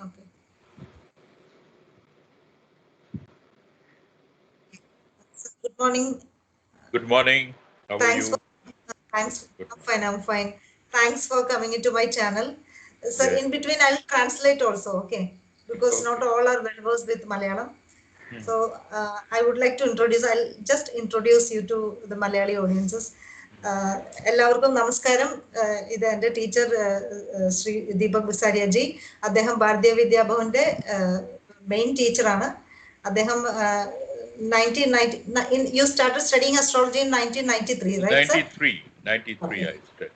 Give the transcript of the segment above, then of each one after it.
Okay. So, good morning. Good morning. How are you? Thanks. Good I'm morning. fine. I'm fine. Thanks for coming into my channel. So Yeah. in between, I'll translate also. Okay, because not Okay. all are well versed with Malayalam. Hmm. So I would like to introduce. I'll just introduce you to the Malayali audiences. എല്ലാവർക്കും നമസ്കാരം. ഇത് എൻ്റെ teacher Shri Deepak Bisaria G. അദ്ദേഹം ഭാരതീയ വിദ്യാഭവന്റെ main ടീച്ചറാണ്. അദ്ദേഹം 1990 you started studying astrology in 1993, right, sir? 93 I started.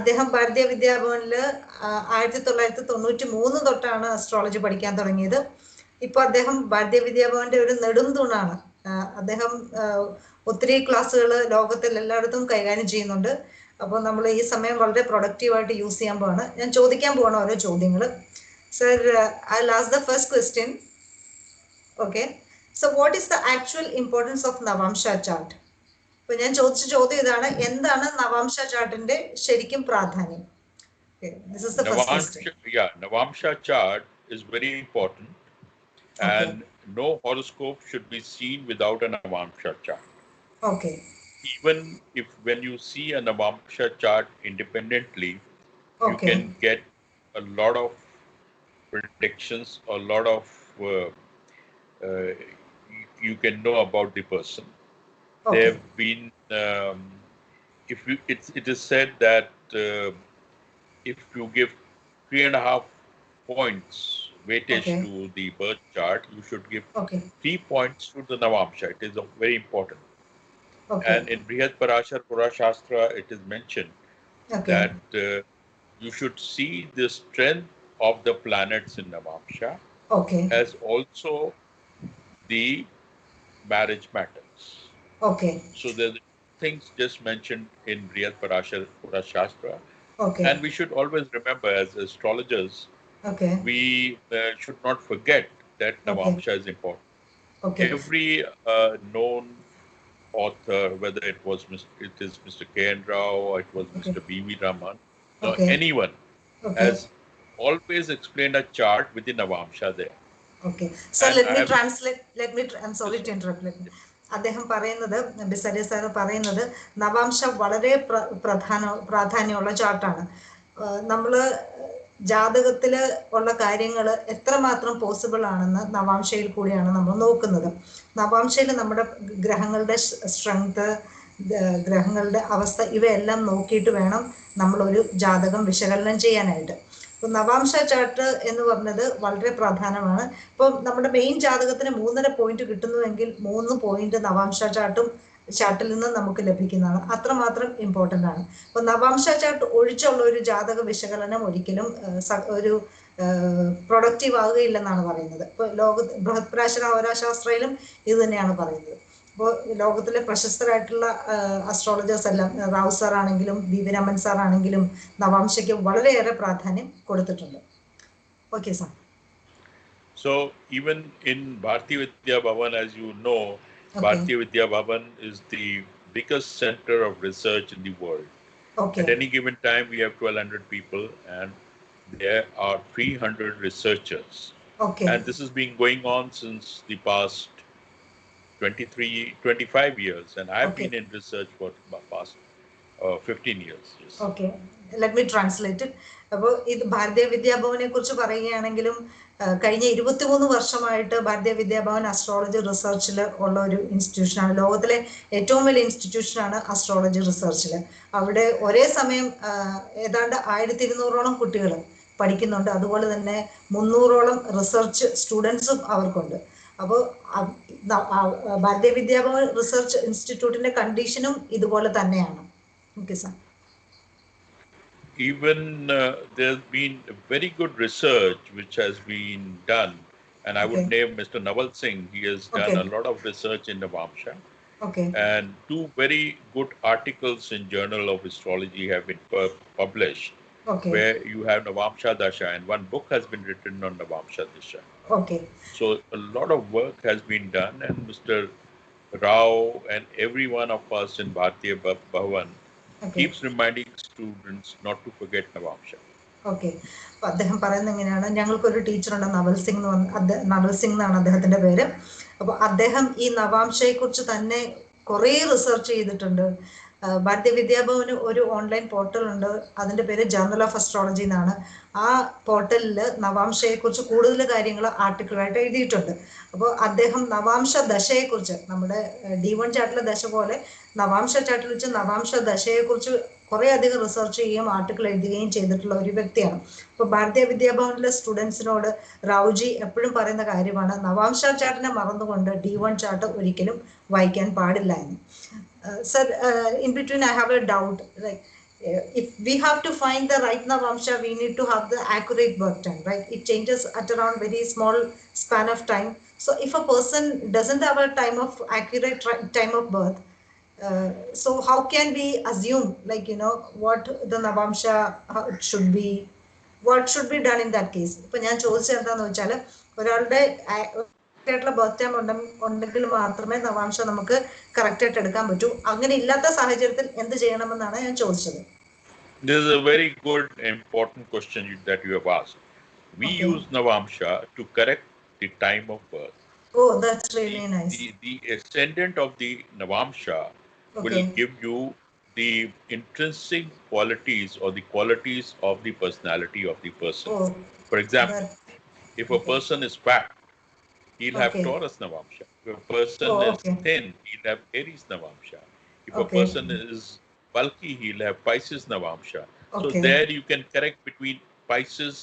അദ്ദേഹം ഭാരതീയ വിദ്യാഭവനിൽ 1993 തൊട്ടാണ് astrology പഠിക്കാൻ തുടങ്ങിയത്. ഇപ്പോൾ അദ്ദേഹം ഭാരതീയ വിദ്യാഭവന്റെ ഒരു നെടുംതൂണാണ്. അദ്ദേഹം ഒത്തിരി ക്ലാസ്സുകൾ ലോകത്തിൽ എല്ലായിടത്തും കൈകാര്യം ചെയ്യുന്നുണ്ട്. അപ്പോൾ നമ്മൾ ഈ സമയം വളരെ പ്രൊഡക്റ്റീവായിട്ട് യൂസ് ചെയ്യാൻ പോവാണ്. ഞാൻ ചോദിക്കാൻ പോവാണ് ഓരോ ചോദ്യങ്ങൾ. Sir, I last the first question. Okay, so what is the actual importance of navamsa chart? ഇപ്പൊ ഞാൻ ചോദിച്ച ചോദ്യം ഇതാണ്, എന്താണ് നവാംശ ചാർട്ടിന്റെ ശരിക്കും പ്രാധാന്യം? This is the first question. Navamsa chart is very important, Okay. and no horoscope should be seen without a Navamsa chart. Okay. Even if when you see a Navamsa chart independently, you Okay. can get a lot of predictions, a lot of uh, you can know about the person. Okay. There have been it is said that if you give 3.5 points weightage Okay. to the birth chart, you should give Okay. 3 points to the Navamsa. It is very important. Okay. And in Brihad Parashar Pura Shastra, it is mentioned Okay. that you should see the strength of the planets in Navamsa Okay. as also the marriage matters. Okay. So there are things just mentioned in Brihad Parashar Pura Shastra. Okay. And we should always remember, as astrologers, Okay. we should not forget that Navamsa is important. Okay. Every known author, whether it is Mr. K.N. Rao or it was Okay. Mr. B.V. Raman, or Okay. anyone, Okay. has always explained a chart with the Navamsa there. Okay. Sir, And let I me have- translate. I'm sorry to interrupt. അദ്ദേഹം പറയുന്നത്, Bisaria sir പറയുന്നത്, നവാംശ വളരെ പ്രാധാന്യമുള്ള ചാർട്ടാണ്. നമ്മൾ ജാതകത്തിൽ ഉള്ള കാര്യങ്ങൾ എത്രമാത്രം പോസിബിൾ ആണെന്ന് നവാംശയിൽ കൂടിയാണ് നമ്മൾ നോക്കുന്നത്. നവാംശയിൽ നമ്മുടെ ഗ്രഹങ്ങളുടെ സ്ട്രെങ്ത്, ഗ്രഹങ്ങളുടെ അവസ്ഥ, ഇവയെല്ലാം നോക്കിയിട്ട് വേണം നമ്മളൊരു ജാതകം വിശകലനം ചെയ്യാനായിട്ട്. ഇപ്പം നവാംശ ചാർട്ട് എന്ന് പറഞ്ഞത് വളരെ പ്രധാനമാണ്. ഇപ്പം നമ്മുടെ മെയിൻ ജാതകത്തിന് 3.5 പോയിന്റ് കിട്ടുന്നുവെങ്കിൽ 3 പോയിന്റ് നവാംശ ചാർട്ടിൽ നിന്ന് നമുക്ക് ലഭിക്കുന്നതാണ്. അത്രമാത്രം ഇമ്പോർട്ടൻ്റ് ആണ്. അപ്പം നവാംശ ചാർട്ട് ഒഴിച്ചുള്ള ഒരു ജാതക വിശകലനം ഒരിക്കലും ഒരു പ്രൊഡക്റ്റീവ് ആവുകയില്ലെന്നാണ് പറയുന്നത്. ഇപ്പോൾ ബൃഹത് പരാശര ഹോരാശാസ്ത്രയിലും ഇത് തന്നെയാണ് പറയുന്നത്. ഇപ്പോൾ ലോകത്തിലെ പ്രശസ്തരായിട്ടുള്ള അസ്ട്രോളജേഴ്സ് എല്ലാം, റാവു സാർ ആണെങ്കിലും ബി വി രമൻ സാർ ആണെങ്കിലും നവാംശയ്ക്ക് വളരെയേറെ പ്രാധാന്യം കൊടുത്തിട്ടുണ്ട്. Okay sir. So even in Bharatiya Vidya Bhavan, as you know, Bharatiya Vidya Bhavan is the biggest center of research in the world. Okay. At any given time, we have 1,200 people and there are 300 researchers. Okay. And this has been going on since the past 25 years. And I've been in research for the past 15 years. Yes. Okay. Let me translate it. അപ്പോൾ ഇത് ഭാരതീയ വിദ്യാഭവനെ കുറിച്ച് പറയുകയാണെങ്കിലും കഴിഞ്ഞ 23 വർഷമായിട്ട് Bharatiya Vidya Bhavan astrology റിസർച്ചിൽ ഉള്ള ഒരു ഇൻസ്റ്റിറ്റ്യൂഷനാണ്. ലോകത്തിലെ ഏറ്റവും വലിയ ഇൻസ്റ്റിറ്റ്യൂഷനാണ് അസ്ട്രോളജി റിസർച്ചിൽ. അവിടെ ഒരേ സമയം ഏതാണ്ട് 1200ഓളം കുട്ടികൾ പഠിക്കുന്നുണ്ട്. അതുപോലെ തന്നെ 300ഓളം റിസർച്ച് സ്റ്റുഡൻസും അവർക്കുണ്ട്. അപ്പോൾ ഭാരതീയ വിദ്യാഭവൻ റിസർച്ച് ഇൻസ്റ്റിറ്റ്യൂട്ടിന്റെ കണ്ടീഷനും ഇതുപോലെ തന്നെയാണ്. Okay sir. Even there's been very good research which has been done, and I would name Mr. Naval Singh. He has done a lot of research in Navamsa. Okay. And 2 very good articles in Journal of Astrology have been published, where you have Navamsa Dasha, and 1 book has been written on Navamsa Dasha. Okay. So a lot of work has been done, and Mr. Rao and every one of us in Bharatiya Bhavan keeps reminding students not to forget Navamsa. Okay. അപ്പോൾ അദ്ദേഹം പറയുന്നത് എങ്ങനെയാണ്, ഞങ്ങൾക്കൊരു ടീച്ചറുണ്ട് naval Singh എന്ന് naval Singh എന്നാണ് അദ്ദേഹത്തിൻ്റെ പേര്. അപ്പോൾ അദ്ദേഹം ഈ നവാംശയെക്കുറിച്ച് തന്നെ കുറേ റിസർച്ച് ചെയ്തിട്ടുണ്ട്. ഭാരതീയ വിദ്യാഭവന് ഒരു ഓൺലൈൻ പോർട്ടലുണ്ട്, അതിൻ്റെ പേര് ജേർണൽ ഓഫ് അസ്ട്രോളജി എന്നാണ്. ആ പോർട്ടലിൽ നവാംശയെക്കുറിച്ച് കൂടുതൽ കാര്യങ്ങൾ ആർട്ടിക്കിളായിട്ട് എഴുതിയിട്ടുണ്ട്. അപ്പോൾ അദ്ദേഹം നവാംശ ദശയെക്കുറിച്ച്, നമ്മുടെ D1 ചാർട്ടിലെ ദശ പോലെ നവാംശ ചാർട്ടിൽ വെച്ച് നവാംശ ദശയെക്കുറിച്ച് കുറേ അധികം റിസർച്ച് ചെയ്യുകയും ആർട്ടിക്കിൾ എഴുതുകയും ചെയ്തിട്ടുള്ള ഒരു വ്യക്തിയാണ്. ഇപ്പോൾ ഭാരതീയ വിദ്യാഭവനിലെ സ്റ്റുഡൻസിനോട് റാവുജി എപ്പോഴും പറയുന്ന കാര്യമാണ്, നവാംശ ചാർട്ടിനെ മറന്നുകൊണ്ട് D1 ചാർട്ട് ഒരിക്കലും വായിക്കാൻ പാടില്ല എന്ന്. Sir, in between I have a doubt. Like, if we have to find the right Navamsha, we need to have the accurate birth time, right? It changes at around very small span of time. So if a person doesn't have a time of accurate time of birth, so how can we assume, like, what the Navamsha should be, what should be done in that case? ഇപ്പൊ ഞാൻ ചോദിച്ചത് എന്താന്ന് വെച്ചാൽ, ഒരാളുടെ ആയിട്ടുള്ള birth time ഉണ്ടെങ്കിൽ മാത്രമേ നവാംശം നമുക്ക് കറക്റ്റ് ആയിട്ട് എടുക്കാൻ പറ്റൂ. അങ്ങനെ ഇല്ലാത്ത സാഹചര്യത്തിൽ എന്ത് ചെയ്യണമെന്നാണ് ഞാൻ ചോദിച്ചത്. This is a very good important question that you have asked. We use Navamsha to correct the time of birth. Oh, that's really nice. The ascendant of the Navamsha will give you the intrinsic qualities or the qualities of the personality of the person. For example, if a person is fat, he'll have Taurus Navamsha. If a person is thin, he'll have Aries Navamsha. If a person is bulky, he'll have Pisces Navamsha. So there you can correct between Pisces,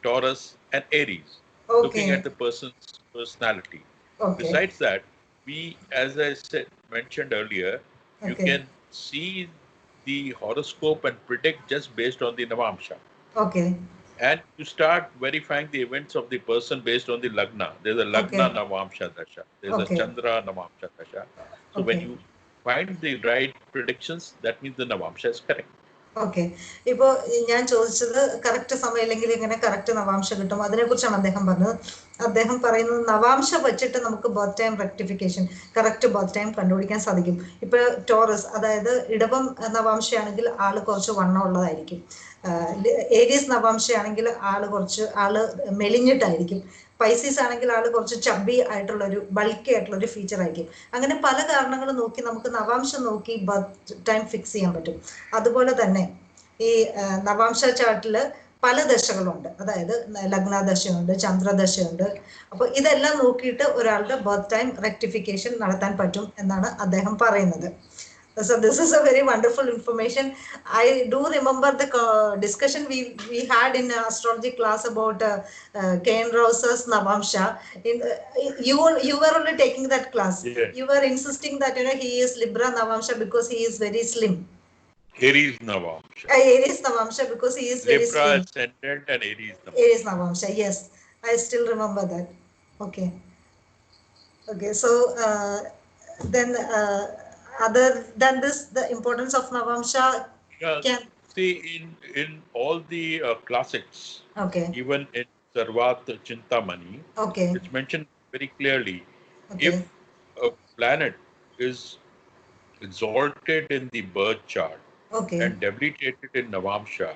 Taurus and Aries, looking at the person's personality. Besides that, we, as I mentioned earlier, you can see the horoscope and predict just based on the Navamsha. And you start verifying the events of the person based on the Lagna. There's a Lagna Navamsha Dasha. There's a Chandra Navamsha Dasha. So when you find the right predictions, that means the Navamsha is correct. Okay. ഇപ്പോൾ ഞാൻ ചോദിച്ചത് correct സമയമില്ലെങ്കിൽ ഇങ്ങനെ correct നവാംശം കിട്ടും, അതിനെക്കുറിച്ചാണ് അദ്ദേഹം പറഞ്ഞത്. അദ്ദേഹം പറയുന്നത് നവാംശം വെച്ചിട്ട് നമുക്ക് birth time rectification, correct birth time കണ്ടുപിടിക്കാൻ സാധിക്കും. ഇപ്പോൾ ടോറസ്, അതായത് ഇടവം നവാംശയാണെങ്കിൽ ആള് കുറച്ച് വണ്ണം ഉള്ളതായിരിക്കും. ഏരീസ് നവാംശയാണെങ്കിൽ ആള് മെലിഞ്ഞിട്ടായിരിക്കും. പൈസീസ് ആണെങ്കിൽ ആള് കുറച്ച് ചബ്ബി ആയിട്ടുള്ളൊരു ബൾക്കി ആയിട്ടുള്ളൊരു ഫീച്ചർ ആയിരിക്കും. അങ്ങനെ പല കാരണങ്ങൾ നോക്കി നമുക്ക് നവാംശം നോക്കി ബർത്ത് ടൈം ഫിക്സ് ചെയ്യാൻ പറ്റും. അതുപോലെ തന്നെ ഈ നവാംശ ചാർട്ടില് പല ദശകളുണ്ട്, അതായത് ലഗ്നദശയുണ്ട്, ചന്ദ്രദശയുണ്ട്. അപ്പോൾ ഇതെല്ലാം നോക്കിയിട്ട് ഒരാളുടെ ബർത്ത് ടൈം റെക്ടിഫിക്കേഷൻ നടത്താൻ പറ്റും എന്നാണ് അദ്ദേഹം പറയുന്നത്. So this is a very wonderful information. I do remember the discussion we had in astrology class about K.N. Rose's Navamsha. You were only taking that class. You were insisting that he is Libra Navamsha because he is very slim. Aries Navamsha. Aries Navamsha because he is very slim. Libra ascendant and Aries Navamsha. Aries Navamsha, yes. I still remember that. Okay. So then other than this, the importance of Navamsha see in all the classics, even in Sarvat Chintamani, it's mentioned very clearly, if a planet is exalted in the birth chart and debilitated in Navamsha,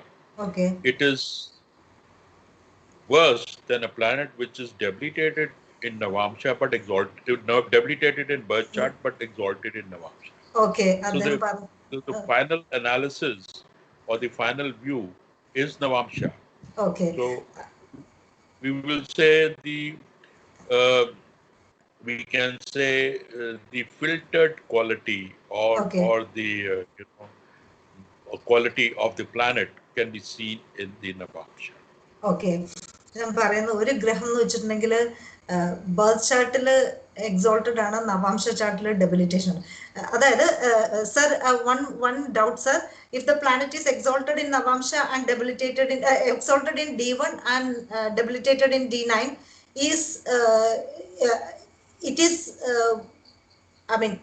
it is worse than a planet which is debilitated in Navamsha but debilitated in birth chart but exalted in Navamsha. So the final analysis or the final view is Navamsha. So we will say we can say the filtered quality or the quality of the planet can be seen in the Navamsha. ഞാൻ പറയുന്ന ഒരു ഗ്രഹം എന്ന് വെച്ചിട്ടുണ്ടെങ്കിൽ birth ചാർട്ടിൽ exalted ആണ്, നവാംശ ചാർട്ടിൽ debilitation ആണ്. അതായത് sir, one doubt sir, if the planet is exalted in navamsa and debilitated in exalted in D1 and debilitated in D9 is it is I mean,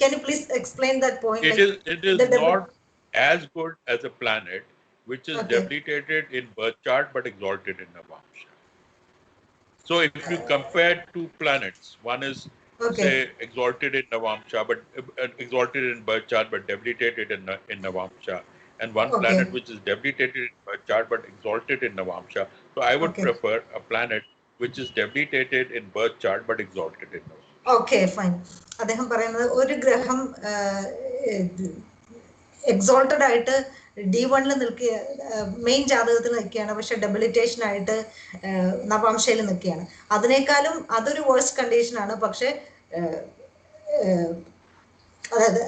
can you please explain that point? It is not as good as a planet which is debilitated in birth chart but exalted in Navamsha. So if you compare two planets, one is say exalted in Navamsha but exalted in birth chart but debilitated in Navamsha, and one planet which is debilitated in birth chart but exalted in Navamsha. So I would prefer a planet which is debilitated in birth chart but exalted in Navamsha. Okay, fine. അദ്ദേഹം പറയുന്നത് ഒരു ഗ്രഹം exalted ആയിട്ട് D1 നിൽക്കുക, main ജാതകത്തിൽ നിൽക്കുകയാണ്, പക്ഷെ ഡെബിലിറ്റേഷൻ ആയിട്ട് നവാംശയിൽ നിൽക്കുകയാണ്. അതിനേക്കാളും അതൊരു വേഴ്സ്റ്റ് കണ്ടീഷനാണ്. പക്ഷെ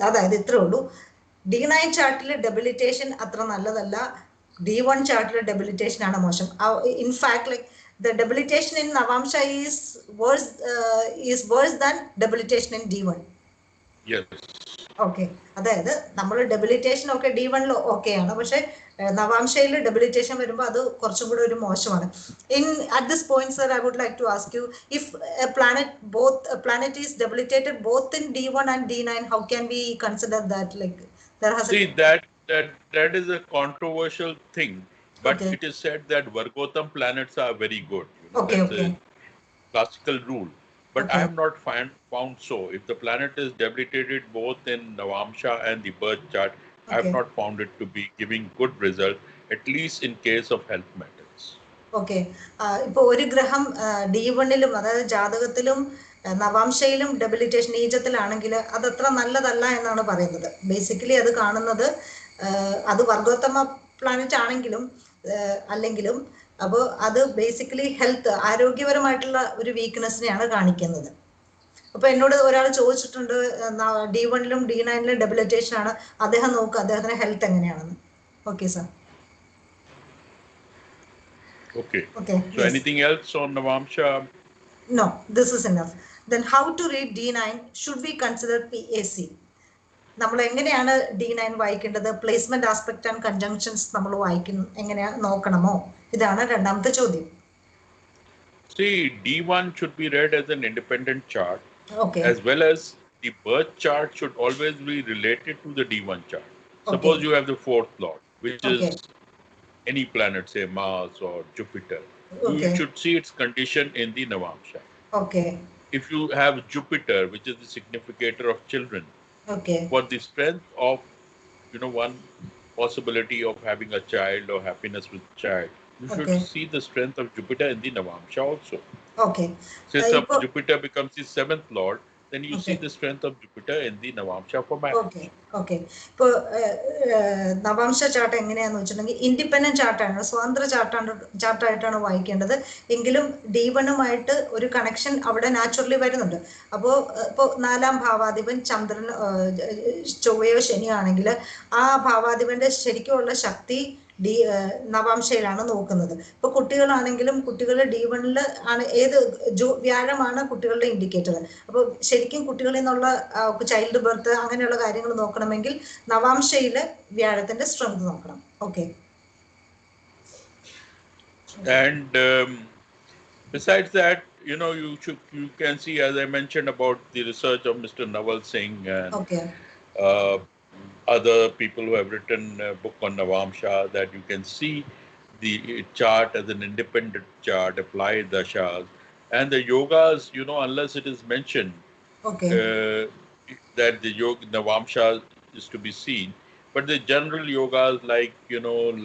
അതായത് ഇത്രേ ഉള്ളൂ, D9 ചാർട്ടിൽ ഡെബിലിറ്റേഷൻ അത്ര നല്ലതല്ല, D1 ചാർട്ടിൽ ഡെബിലിറ്റേഷൻ ആണ് മോശം. In fact like the debilitation in Navamsha is worse than debilitation in D1. Yes. Okay. അതായത് നമ്മൾ ഡെബിലിറ്റേഷൻ ഒക്കെ D1 ഓക്കെ ആണ്, പക്ഷെ നവാംശയിൽ ഡെബിലിറ്റേഷൻ വരുമ്പോൾ അത് കുറച്ചും കൂടി ഒരു മോശമാണ്. At this point, sir, I would like to ask you, if a planet is debilitated both in D1 and D9, how can we consider that? Like there has that is a controversial thing, but it is said that Vargotam planets are very good. That's a classical rule. But I have not found so. If the planet is debilitated both in Navamsha and the birth chart, I have not found it to be giving good result, at least in case of health matters. Okay. ഇപ്പോൾ ഒരു ഗ്രഹം D1-ലും അതായത് ജാതകത്തിലും നവാംശയിലും ഡെബിലിറ്റേഷൻ നീചത്തിലാണെങ്കിൽ അതത്ര നല്ലതല്ല എന്നാണ് പറയുന്നത്. Basically അത് കാണുന്നത് അത് വർഗോത്തമ പ്ലാനറ്റ് ആണെങ്കിലും അല്ലെങ്കിലും അപ്പോൾ അത് ബേസിക്കലി ഹെൽത്ത്, ആരോഗ്യപരമായിട്ടുള്ള ഒരു വീക്ക്നെസ്സിനെയാണ് കാണിക്കുന്നത്. അപ്പോൾ എന്നോട് ഒരാൾ ചോദിച്ചിട്ടുണ്ട്, D1-ലും D9-ലും ഡെബിലിറ്റേഷൻ ആണ്, അദ്ദേഹം നോക്കുക അദ്ദേഹത്തിന് ഹെൽത്ത് എങ്ങനെയാണെന്ന്. Okay sir. Okay. So yes. Anything else on Navamsha? No, this is enough. Then how to read D9? Should we consider PAC? നമ്മൾ എങ്ങനെയാണ് D9 വായിക്കേണ്ടത്? പ്ലേസ്മെന്റ് ആസ്പെക്ട് ആൻഡ് കൺജങ്ഷൻസ് നമ്മൾ വായിക്കുന്നു എങ്ങനെയാ നോക്കണമോ? ഇതാണ് രണ്ടാമത്തെ ചോദ്യം. See, D1 should be read as an independent chart. Okay. As well as the birth chart should always be related to the D1 chart. Suppose you have the fourth lord, which is any planet, say Mars or Jupiter. You should see its condition in the Navamsha. Okay. If you have Jupiter, which is the significator of children, for the strength of, one possibility of having a child or happiness with child, you should see the strength of Jupiter in the Navamsha also. Okay. Since Jupiter becomes the seventh lord, then you see the strength of Jupiter in the Navamsha for marriage. Okay. ഇപ്പോൾ നവാംശ chart എങ്ങനെയാണെന്ന് വെച്ചിട്ടുണ്ടെങ്കിൽ independent ചാർട്ടാണ്, സ്വതന്ത്ര ചാർട്ടായിട്ടാണ് വായിക്കേണ്ടത്. എങ്കിലും D1-ഉമായിട്ട് ഒരു connection അവിടെ naturally വരുന്നുണ്ട്. അപ്പോൾ ഇപ്പോൾ 4-ാം ഭാവാധിപൻ ചന്ദ്രൻ, ചൊവ്വയോ ശനിയോ ആണെങ്കിൽ ആ ഭാവാധിപന്റെ ശരിക്കുമുള്ള ശക്തി നവാംശയിലാണ് നോക്കുന്നത്. ഇപ്പോൾ കുട്ടികളാണെങ്കിലും കുട്ടികൾ D1-ൽ ആണ്, ഏത് വ്യാഴമാണ് കുട്ടികളുടെ ഇൻഡിക്കേറ്റർ. അപ്പോൾ ശരിക്കും കുട്ടികളിൽ നിന്നുള്ള ചൈൽഡ് ബർത്ത് അങ്ങനെയുള്ള കാര്യങ്ങൾ നോക്കണമെങ്കിൽ നവാംശയിൽ വ്യാഴത്തിന്റെ സ്ട്രെങ്ത് നോക്കണം. Okay. And besides that, you can see, as I mentioned, about the research of Mr. Naval Singh and other people who have written a book on Navamsha, that you can see the chart as an independent chart, apply dashas, and the yogas, unless it is mentioned that the Navamsha is to be seen, but the general yogas like,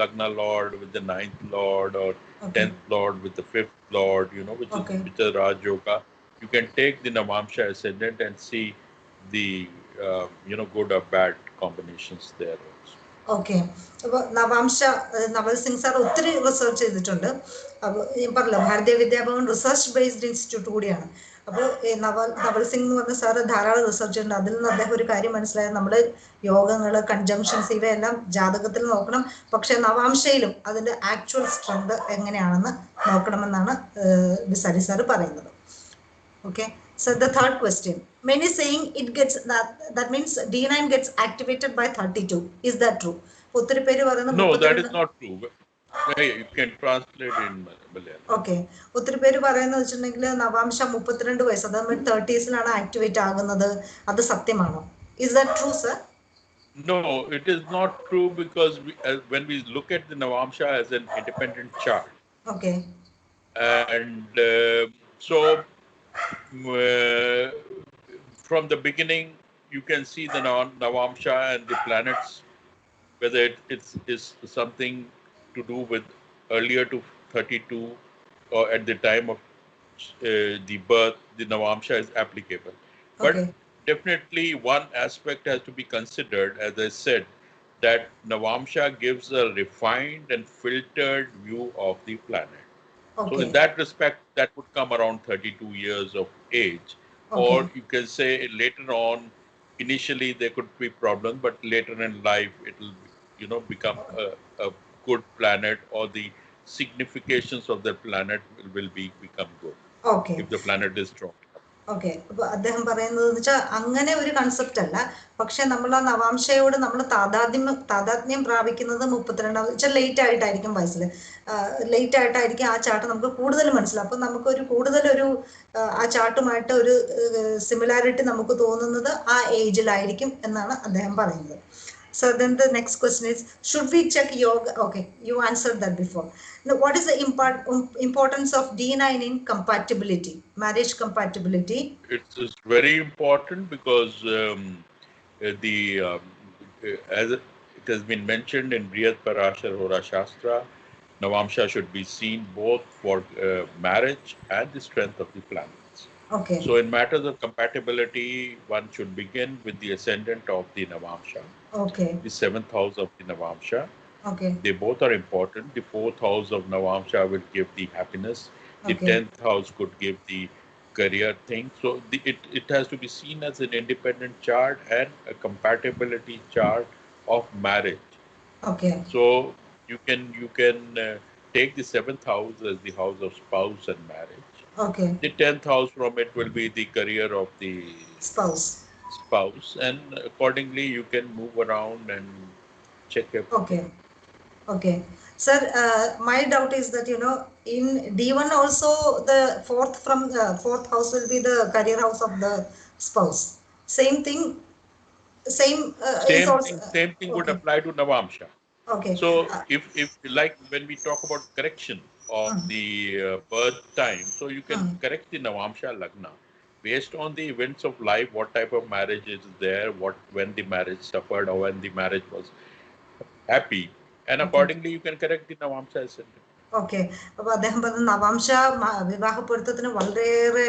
Lagna Lord with the 9th Lord or 10th Lord with the 5th Lord, which is Raj Yoga, you can take the Navamsha ascendant and see the, good or bad combinations there also. Okay. അപ്പോൾ naval Singh sir ഒത്തിരി research ചെയ്തിട്ടുണ്ട്. അപ്പോൾ ഞാൻ പറഞ്ഞല്ലോ, Bharatiya Vidya Bhavan research based institute കൂടിയാണ്. അപ്പോൾ naval Singh എന്ന് പറഞ്ഞ സാറ് ധാരാളം റിസർച്ച് ചെയ്തിട്ടുണ്ട്. അതിൽ നിന്ന് അദ്ദേഹം ഒരു കാര്യം മനസ്സിലായത്, നമ്മൾ യോഗങ്ങൾ, കൺജങ്ഷൻസ് ഇവയെല്ലാം ജാതകത്തിൽ നോക്കണം, പക്ഷെ നവാംശയിലും അതിൻ്റെ ആക്ച്വൽ സ്ട്രെങ്ത് എങ്ങനെയാണെന്ന് നോക്കണമെന്നാണ് ബിസാരി സാറ് പറയുന്നത്. Okay. So the third question, many saying it gets that means D9 gets activated by 32. Is that true? ഒത്തിരി പേര് പറയുന്നു. No, that is not true. You can translate in Malayalam. Okay. ഒത്തിരി പേര് പറയുന്നത് വെച്ചിട്ടുണ്ടെങ്കിൽ നവാംശ 32 വയസ്സ്, അതായത് 30s-ലാണ് ആക്ടിവേറ്റ് ആകുന്നത്. അത് സത്യമാണോ? Is that true, sir? No, it is not true, because when we look at the Navamsha as an independent chart. Okay. And so from the beginning, you can see the Navamsha and the planets whether it is something to do with earlier to 32 or at the time of the birth, the Navamsha is applicable. But Okay. definitely one aspect has to be considered, as I said, that Navamsha gives a refined and filtered view of the planet. So in Okay. that respect, that would come around 32 years of age. Okay. Or you can say later on, initially there could be problems, but later in life it will, become a good planet, or the significations of the planet will become good Okay. if the planet is strong. Okay. അപ്പോൾ അദ്ദേഹം പറയുന്നത് വെച്ചാൽ അങ്ങനെ ഒരു concept അല്ല. പക്ഷെ നമ്മൾ ആ നവാംശയോട് നമ്മൾ താതാത്മ്യം പ്രാപിക്കുന്നത് 32 വെച്ചാൽ ലേറ്റ് ആയിട്ടായിരിക്കും വയസ്സിൽ. ലേറ്റ് ആയിട്ടായിരിക്കും ആ ചാർട്ട് നമുക്ക് കൂടുതൽ മനസ്സിലാവും. അപ്പം നമുക്കൊരു കൂടുതലൊരു ആ ചാർട്ടുമായിട്ട് ഒരു സിമിലാരിറ്റി നമുക്ക് തോന്നുന്നത് ആ ഏജിലായിരിക്കും എന്നാണ് അദ്ദേഹം പറയുന്നത്. So then the next question is, should we check yoga? Okay, you answered that before. Now, what is the importance of D9 in compatibility, marriage compatibility? It's very important because as it has been mentioned in Brihad Parashar Hora Shastra, Navamsha should be seen both for marriage and the strength of the planets. Okay. So in matters of compatibility, one should begin with the ascendant of the Navamsha. Okay. The 7th house of the Navamsha. Okay. They both are important. The 4th house of Navamsha will give the happiness. The Okay. 10th house could give the career thing. So it has to be seen as an independent chart and a compatibility chart of marriage. Okay. So you can take the 7th house as the house of spouse and marriage. Okay. The 10th house from it will be the career of the spouse, and accordingly you can move around and check everything. Okay. Okay. Sir, my doubt is that, in D1 also the fourth house will be the career house of the spouse. Same thing, is also. Same thing would Okay. apply to Navamsha. Okay. So if like when we talk about correction of the birth time, so you can correct the Navamsha Lagna based on the events of life, what type of marriage is there, when the marriage suffered or when the marriage was happy, and accordingly you can correct the Navamsha ascendant. Okay. അപ്പോൾ അദ്ദേഹം പറഞ്ഞ നവാംശ വിവാഹ പൊരുത്തത്തിന് വളരെയേറെ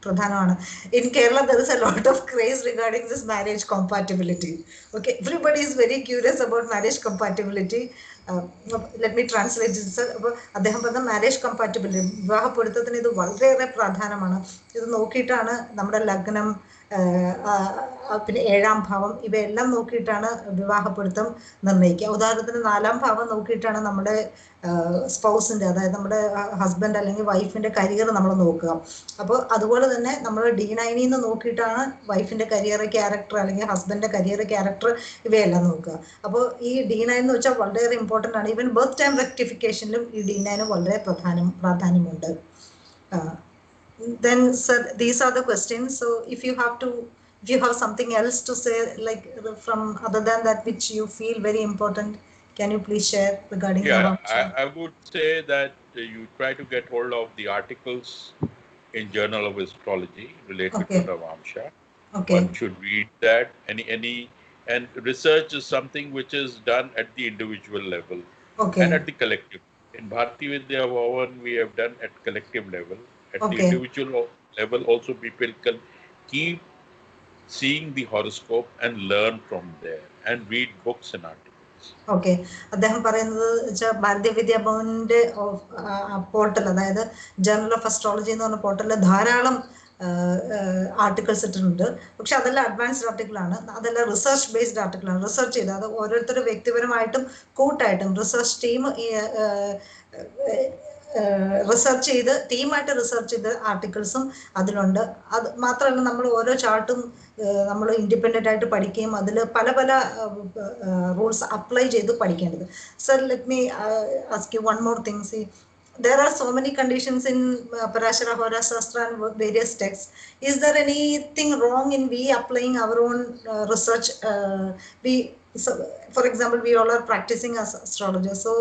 പ്രധാനമാണ്. In Kerala there is a lot of craze regarding this marriage compatibility. Okay, everybody is very curious about marriage compatibility. Let me translate this. അപ്പോൾ അദ്ദേഹം പറഞ്ഞ marriage compatibility, വിവാഹ പൊരുത്തത്തിന് ഇത് വളരെയേറെ പ്രധാനമാണ്. ഇത് നോക്കിയിട്ടാണ് നമ്മുടെ ലഗ്നം, പിന്നെ 7ാം ഭാവം, ഇവയെല്ലാം നോക്കിയിട്ടാണ് വിവാഹ പൊരുത്തം നിർണ്ണയിക്കുക. ഉദാഹരണത്തിന് 4ാം ഭാവം നോക്കിയിട്ടാണ് നമ്മുടെ സ്പൗസിൻ്റെ, അതായത് നമ്മുടെ ഹസ്ബൻഡ് അല്ലെങ്കിൽ വൈഫിൻ്റെ കരിയർ നമ്മൾ നോക്കുക. അപ്പോൾ അതുപോലെ തന്നെ നമ്മൾ D9 നിന്ന് നോക്കിയിട്ടാണ് വൈഫിൻ്റെ കരിയർ, ക്യാരക്ടർ അല്ലെങ്കിൽ ഹസ്ബൻഡിൻ്റെ കരിയർ, ക്യാരക്ടർ, ഇവയെല്ലാം നോക്കുക. അപ്പോൾ ഈ D9 എന്ന് വെച്ചാൽ വളരെയേറെ ഇമ്പോർട്ടൻ്റ് ആണ്. ഈവൻ ബർത്ത് ടൈം റെക്ടിഫിക്കേഷനിലും ഈ D9 വളരെ പ്രാധാന്യമുണ്ട്. Then, sir, these are the questions. So if you have something else to say, like from other than that which you feel very important, can you please share regarding Navamsha? I would say that you try to get hold of the articles in Journal of Astrology related to Navamsha. Okay. One should read that. And research is something which is done at the individual level and at the collective. In Bharati Vidya Bhavan, we have done at collective level. At the individual level also, people can keep seeing the horoscope and learn from there and read books and articles. Okay. അദ്ദേഹം പറയുന്നത് വെച്ചാൽ ഭാരതീയ വിദ്യാഭവന്റെ portal, അതായത് journal of astrology എന്ന് പറഞ്ഞ പോർട്ടലിൽ ധാരാളം articles ഇട്ടിട്ടുണ്ട്. പക്ഷെ അതെല്ലാം അഡ്വാൻസ്ഡ് ആർട്ടിക്കിളാണ്, അതെല്ലാം റിസർച്ച് ബേസ്ഡ് ആർട്ടിക്കിളാണ്. റിസർച്ച് ചെയ്ത്, അത് ഓരോരുത്തരും വ്യക്തിപരമായിട്ടും കൂട്ടായിട്ടും റിസർച്ച് ടീം റിസർച്ച് ചെയ്ത്, ടീമായിട്ട് റിസർച്ച് ചെയ്ത് ആർട്ടിക്കിൾസും അതിലുണ്ട്. അത് മാത്രമല്ല, നമ്മൾ ഓരോ ചാർട്ടും നമ്മൾ ഇൻഡിപെൻഡൻ്റ് ആയിട്ട് പഠിക്കുകയും അതിൽ പല പല റൂൾസ് അപ്ലൈ ചെയ്ത് പഠിക്കേണ്ടത്. Sir, let me ask you one more thing. C, there are so many conditions in Parashara Hora Shastra and various texts. Is there anything wrong in we applying our own research? So, for example, we all are practicing as astrologers, so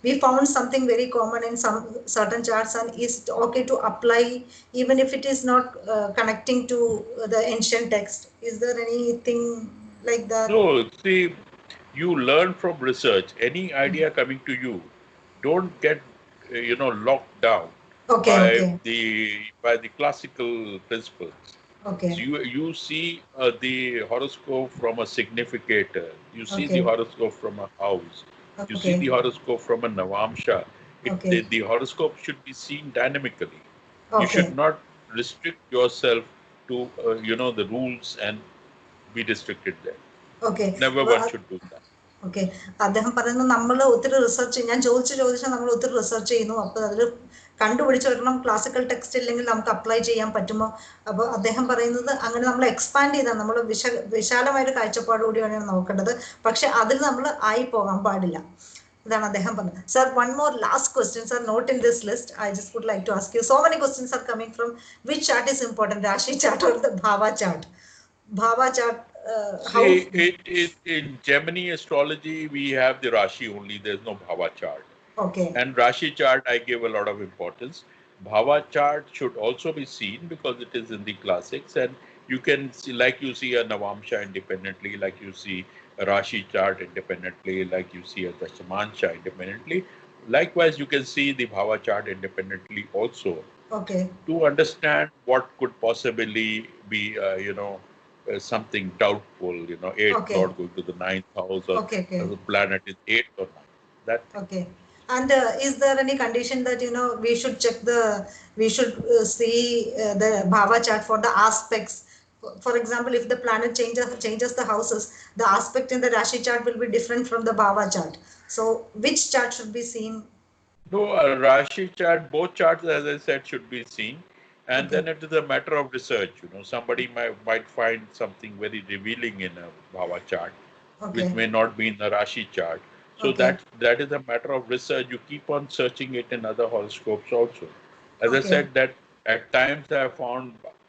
we found something very common in some certain charts, and is it okay to apply even if it is not connecting to the ancient text? Is there anything like that? No, see, you learn from research. Any idea coming to you, don't get locked down Okay, by okay, the classical principles. So okay, you see the horoscope from a significator. You see the okay, horoscope from a house. You see okay, the horoscope from a Navamsha. okay, The horoscope should be seen dynamically. You should okay, not restrict yourself to the rules and be restricted there. okay. Never one should do that. Okay, അദ്ദേഹം പറയുന്നത് നമ്മൾ ഒത്തിരി research, ഞാൻ ചോദിച്ചാൽ നമ്മൾ ഒത്തിരി research ചെയ്യുന്നു, അപ്പോൾ അതിൽ കണ്ടുപിടിച്ച് വരണം ക്ലാസിക്കൽ ടെക്സ്റ്റ് ഇല്ലെങ്കിൽ നമുക്ക് അപ്ലൈ ചെയ്യാൻ പറ്റുമോ. അപ്പോൾ അദ്ദേഹം പറയുന്നത് അങ്ങനെ നമ്മൾ എക്സ്പാൻഡ് ചെയ്താൽ നമ്മൾ വിശാലമായൊരു കാഴ്ചപ്പാടുകൂടിയാണ് നോക്കേണ്ടത്, പക്ഷെ അതിൽ നമ്മൾ ആയി പോകാൻ പാടില്ല. ഇതാണ് അദ്ദേഹം പറഞ്ഞത്. Sir, one more last question sir, not in this list. I just would like to ask you, so many questions are coming from which chart is important, rashi chart or the bhava chart? Bhava chart. See, in Gemini astrology, we have the Rashi only. There's no Bhava chart. Okay. And Rashi chart, I give a lot of importance. Bhava chart should also be seen because it is in the classics, and you can see, like you see a Navamsha independently, like you see a Rashi chart independently, like you see a Dashamansha independently. Likewise, you can see the Bhava chart independently also. Okay. To understand what could possibly be, something doubtful, 8th Okay. Lord going to the 9th house, or Okay, okay. the planet is 8th or 9th. That. Okay. And is there any condition that we should check we should see the Bhava chart for the aspects? For example, if the planet changes the houses, the aspect in the Rashi chart will be different from the Bhava chart. So, which chart should be seen? No, a Rashi chart, both charts, as I said, should be seen. And Okay. then it is a matter of research. Somebody might find something very revealing in a Bhava chart, Okay. which may not be in the Rashi chart. So Okay. that is a matter of research. You keep on searching it in other horoscopes also. As I Okay. said, that at times I have found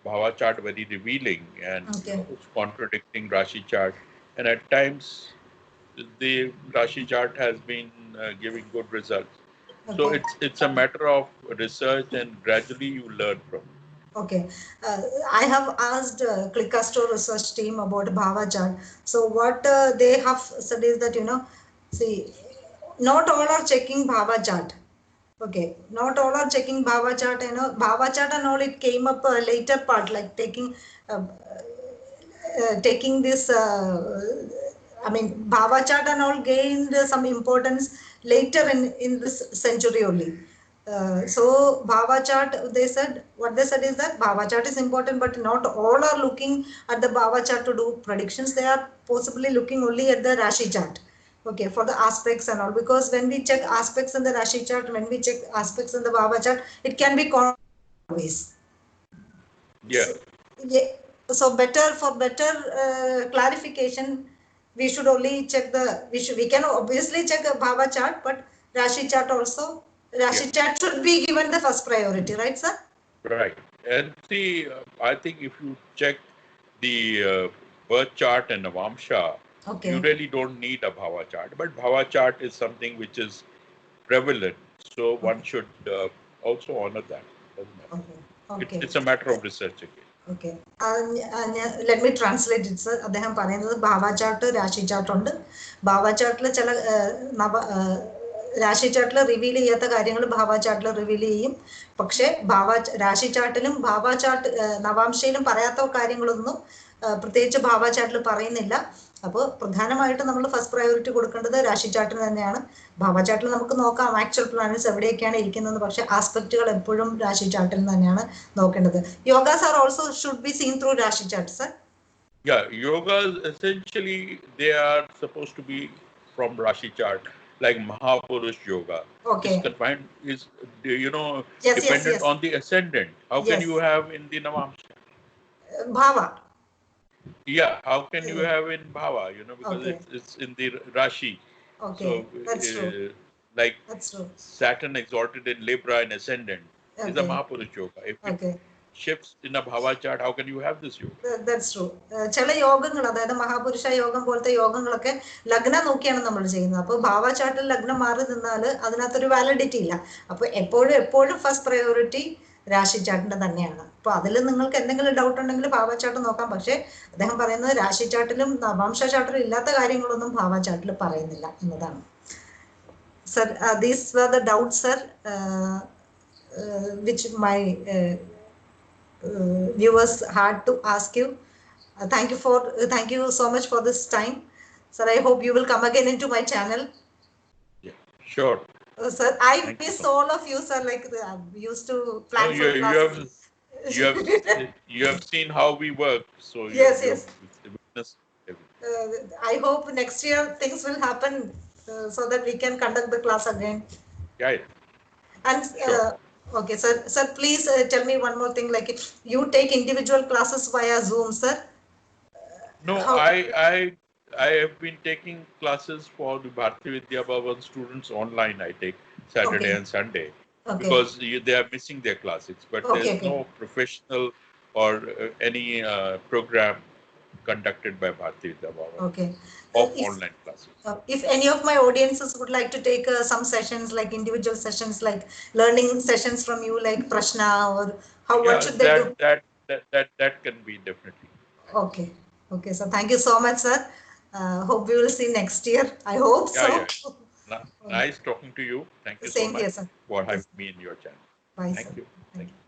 Bhava chart very revealing and Okay. it's contradicting Rashi chart. And at times the Rashi chart has been giving good results. Okay. So it's a matter of research, and gradually you learn from it. Okay. I have asked ClickAstro research team about Bhava chart. So what they have said is that, see, not all are checking Bhava chart. Okay. Not all are checking Bhava chart. Bhava chart and all, it came up a later part, like taking this, Bhava chart and all gained some importance later in this century only. So Bhava chart, what they said is that Bhava chart is important, but not all are looking at the Bhava chart to do predictions. They are possibly looking only at the Rashi chart, okay, for the aspects and all, because when we check aspects in the Rashi chart, when we check aspects in the Bhava chart, it can be always. Yeah. So for better clarification, we should only check we can obviously check a Bhava chart, but Rashi chart also. Rashi chart should be given the first priority, right, sir? Right. And see, I think if you check the birth chart and Navamsha, Okay. you really don't need a Bhava chart. But Bhava chart is something which is prevalent, so one should also honor that. Doesn't matter. Okay. Okay. It's a matter of research again. Okay. Let me translate it, sir. അദ്ദേഹം പറയുന്നത് Bhava chart, Rashi chart ഉണ്ട്. Bhava chart ചില രാശി ചാർട്ടിൽ reveal ചെയ്യാത്ത കാര്യങ്ങൾ ഭാവ ചാർട്ടിൽ റിവീൽ ചെയ്യും. പക്ഷേ രാശി ചാർട്ടിലും ഭാവ ചാർട്ട് നവാംശയിലും പറയാത്ത കാര്യങ്ങളൊന്നും പ്രത്യേകിച്ച് ഭാവ ചാർട്ടിൽ പറയുന്നില്ല. അപ്പോൾ പ്രധാനമായിട്ട് നമ്മൾ ഫസ്റ്റ് പ്രയോറിറ്റി കൊടുക്കേണ്ടത് രാശി ചാർട്ടിന് തന്നെയാണ്. ഭാവ ചാർട്ടിൽ നമുക്ക് നോക്കാം ആക്ച്വൽ പ്ലാനറ്റ്സ് എവിടെയൊക്കെയാണ് ഇരിക്കുന്നത്, പക്ഷേ ആസ്പെക്റ്റുകൾ എപ്പോഴും രാശി ചാർട്ടിൽ തന്നെയാണ് നോക്കേണ്ടത്. Yogas are also should be seen through Rashi chart, sir? Yeah, yogas essentially they are supposed to be from Rashi chart, like Mahapurush yoga. Okay. Is confined, is Yes, dependent yes. on the ascendant. How can you have in the Navamsha? Bhava. Yeah, how can you have in Bhava? Because Okay. it's in the Rashi. Okay, So that's true. Like That's true. Saturn exalted in Libra and ascendant is a Okay. Mahapurush yoga. If Okay. it shifts in a Bhava chart, how can you have this yoga? That's true. ചില യോഗങ്ങൾ, അതായത് മഹാപുരുഷ യോഗം പോലത്തെ യോഗങ്ങളൊക്കെ ലഗ്നം നോക്കിയാണ് നമ്മൾ ചെയ്യുന്നത്. അപ്പോൾ ഭാവ ചാർട്ടിൽ ലഗ്നം മാറി നിന്നാൽ അതിനകത്തൊരു വാലിഡിറ്റി ഇല്ല. അപ്പോൾ എപ്പോഴും ഫസ്റ്റ് പ്രയോറിറ്റി രാശി ചാട്ടിന്റെ തന്നെയാണ്. അപ്പോൾ അതിൽ നിങ്ങൾക്ക് എന്തെങ്കിലും ഡൗട്ട് ഉണ്ടെങ്കിൽ ഭാവചാട്ട് നോക്കാം. പക്ഷേ അദ്ദേഹം പറയുന്നത് രാശി ചാട്ടിലും നവാംശ ചാട്ടിലും ഇല്ലാത്ത കാര്യങ്ങളൊന്നും ഭാവചാട്ടിൽ പറയുന്നില്ല എന്നതാണ്. Sir, these were the doubts, sir, which my viewers had to ask you. Thank you so much for this time, sir. I hope you will come again into my channel. Yeah, sure. Sir, I miss all of you, sir. Like we used to plan for classes. You have seen how we work, so Yes, yes. witnessed everything. I hope next year things will happen so that we can conduct the class again. Yeah. And sure. Okay, sir. Sir, please tell me one more thing. Like, you take individual classes via Zoom, sir? No, I have been taking classes for the Bharati Vidya Bhavan students online. I take Saturday and Sunday because they are missing their classes. But there's no professional or any program conducted by Bharati Vidya Bhavan of online classes. If any of my audiences would like to take some sessions, like individual sessions, like learning sessions from you, like Prashna, or what should they do? That can be definitely. Okay. So thank you so much, sir. Hope we will see next year. I hope so. Nice talking to you. Thank you so much for having me in your channel. Bye, Thank sir. you. Thank you.